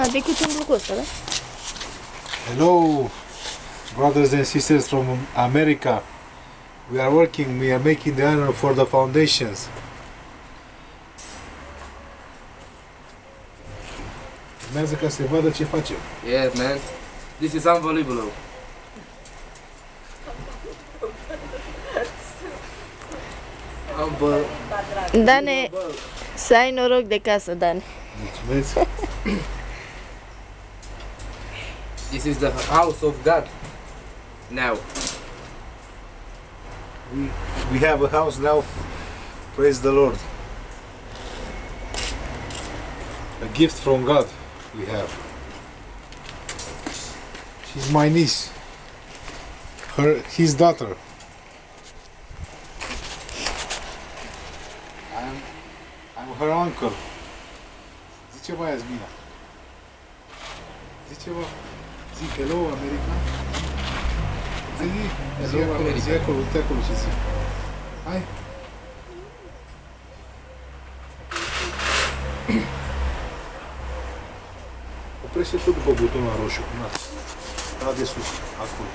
Decât un lucru ăsta, da? Hello, brothers and sisters from America. We are working, we are making the iron for the foundations. Urmează ca să se vadă ce facem. Yeah, man. This is unbelievable. Dane, să ai noroc de casă, Dan. Mulțumesc. This is the house of God. Now. We have a house now. Praise the Lord. A gift from God we have. She's my niece. His daughter. I'm her uncle. Zi ceva, Yasmina. Zi ceva. Zi hello, America. Zi Hello, acolo, zi America. acolo, uite acolo ce zi. Hai. Oprește tot după butonul roșu. Na. Da de sus, acolo.